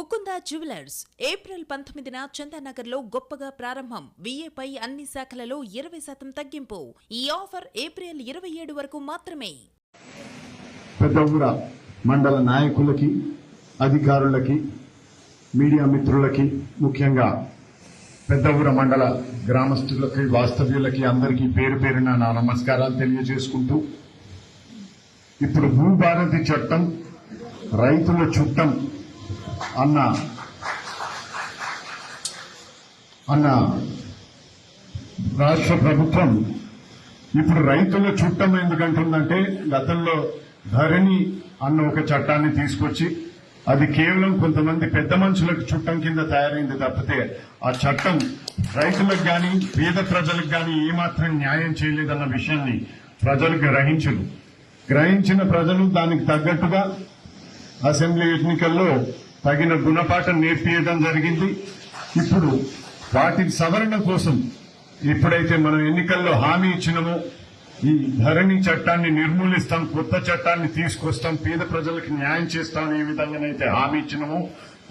Mukunda jewellers April 19న చందానగర్లో గొప్పగా ప్రారంభం. విఏపై అన్ని శాఖలలో 20% తగ్గింపు. ఈ ఆఫర్ ఏప్రిల్ 27 వరకు మాత్రమే. పెద్దవుర మండల నాయకులకి, అధికారులకి, మీడియా మిత్రులకి, ముఖ్యంగా పెద్దవుర మండల గ్రామస్తులకి, వాస్తవ్యులకి అందరికీ పేరు పేరున నా నమస్కారాలు తెలియజేసుకుంటూ, ఇప్పుడు భూభారతి చట్టం రైతుల చుట్టం అన్న రాష్ట్ర ప్రభుత్వం ఇప్పుడు రైతుల చుట్టం ఎందుకంటుందంటే, గతంలో ధరణి అన్న ఒక చట్టాన్ని తీసుకొచ్చి అది కేవలం కొంతమంది పెద్ద మనుషులకు చుట్టం కింద తయారైంది తప్పితే ఆ చట్టం రైతులకు గాని పేద ప్రజలకు గాని ఏమాత్రం న్యాయం చేయలేదన్న విషయాన్ని ప్రజలు గ్రహించిన ప్రజలు దానికి తగ్గట్టుగా అసెంబ్లీ ఎన్నికల్లో తగిన గుణపాఠం నేర్పియడం జరిగింది. ఇప్పుడు వాటి సవరణ కోసం ఎప్పుడైతే మనం ఎన్నికల్లో హామీ ఇచ్చినామో, ఈ ధరణి చట్టాన్ని నిర్మూలిస్తాం, కొత్త చట్టాన్ని తీసుకొస్తాం, పేద ప్రజలకు న్యాయం చేస్తాం, ఏ విధంగానైతే హామీ ఇచ్చినామో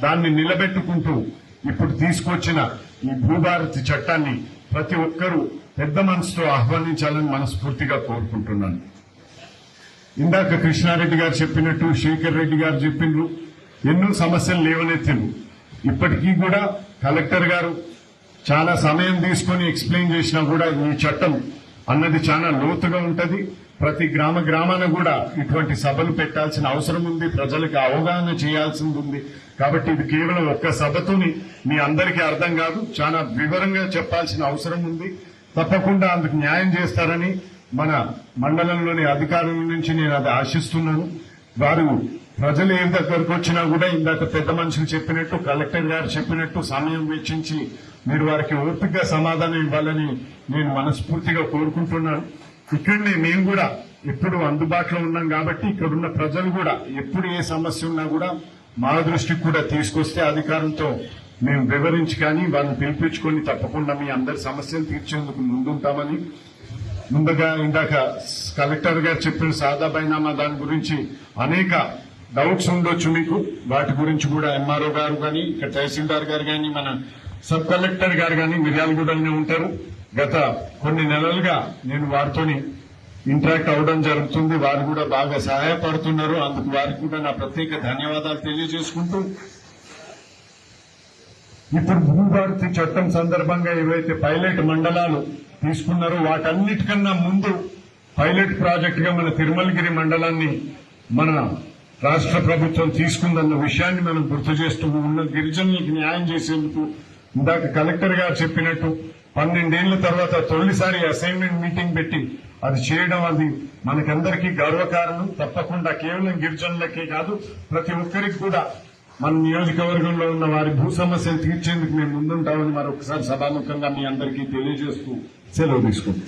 దాన్ని నిలబెట్టుకుంటూ ఇప్పుడు తీసుకొచ్చిన ఈ భూభారతి చట్టాన్ని ప్రతి ఒక్కరూ పెద్ద మనసుతో ఆహ్వానించాలని మనస్ఫూర్తిగా కోరుకుంటున్నాను. ఇందాక కృష్ణారెడ్డి గారు చెప్పినట్టు, శేఖర్ రెడ్డి గారు చెప్పిండ్రు, ఎన్నో సమస్యలు లేవనెత్తిండ్రు. ఇప్పటికీ కూడా కలెక్టర్ గారు చాలా సమయం తీసుకుని ఎక్స్ప్లెయిన్ చేసినా కూడా ఈ చట్టం అన్నది చాలా లోతుగా ఉంటది. ప్రతి గ్రామాన కూడా ఇటువంటి సభలు పెట్టాల్సిన అవసరం ఉంది, ప్రజలకు అవగాహన చేయాల్సింది ఉంది. కాబట్టి ఇది కేవలం ఒక్క సభతోని మీ అందరికీ అర్థం కాదు, చాలా వివరంగా చెప్పాల్సిన అవసరం ఉంది. తప్పకుండా అందుకు న్యాయం చేస్తారని మన మండలంలోని అధికారుల నుంచి నేను అది ఆశిస్తున్నాను. వారు ప్రజలు ఏ దగ్గరకు వచ్చినా కూడా ఇందాక పెద్ద మనుషులు చెప్పినట్టు, కలెక్టర్ గారు చెప్పినట్టు సమయం వెచ్చించి మీరు వారికి ఓపికగా సమాధానం ఇవ్వాలని నేను మనస్ఫూర్తిగా కోరుకుంటున్నాను. ఇక్కడనే మేము కూడా ఎప్పుడు అందుబాటులో ఉన్నాం కాబట్టి ఇక్కడున్న ప్రజలు కూడా ఎప్పుడు ఏ సమస్య ఉన్నా కూడా మా దృష్టికి కూడా తీసుకొస్తే అధికారంతో మేము వివరించి కానీ వాళ్ళని పిలిపించుకొని తప్పకుండా మీ అందరి సమస్యలు తీర్చేందుకు ముందుంటామని. ముందుగా ఇందాక కలెక్టర్ గారు చెప్పిన సాదా బైనామా దాని గురించి అనేక డౌట్స్ ఉండొచ్చు మీకు. వాటి గురించి కూడా ఎంఆర్ఓ గారు కానీ, ఇక్కడ తహసీల్దార్ గారు కానీ, మన సబ్ కలెక్టర్ గారు కానీ మిర్యాలగూడలోనే ఉంటారు. గత కొన్ని నెలలుగా నేను వారితోని ఇంటరాక్ట్ అవడం జరుగుతుంది. వారు కూడా బాగా సహాయపడుతున్నారు. అందుకు వారికి కూడా నా ప్రత్యేక ధన్యవాదాలు తెలియజేసుకుంటూ, ఇప్పుడు భూభారతి చట్టం సందర్భంగా ఏవైతే పైలట్ మండలాలు తీసుకున్నారో వాటన్నిటికన్నా ముందు పైలట్ ప్రాజెక్ట్ గా మన తిరుమలగిరి మండలాన్ని మన రాష్ట్ర ప్రభుత్వం తీసుకుందన్న విషయాన్ని మనం గుర్తు చేస్తూ ఉన్న గిరిజనులకు న్యాయం చేసేందుకు ఇందాక కలెక్టర్ గారు చెప్పినట్టు 12 ఏళ్ల తర్వాత తొలిసారి అసైన్మెంట్ మీటింగ్ పెట్టి అది చేయడం, అది మనకందరికీ గర్వకారణం. తప్పకుండా కేవలం గిరిజనులకే కాదు ప్రతి ఒక్కరికి కూడా మన నియోజకవర్గంలో ఉన్న వారి భూ సమస్యలు తీర్చేందుకు మేము ముందుంటామని మరొకసారి సభాముఖంగా మీ అందరికీ తెలియజేస్తూ సెలవు తీసుకుంటాం.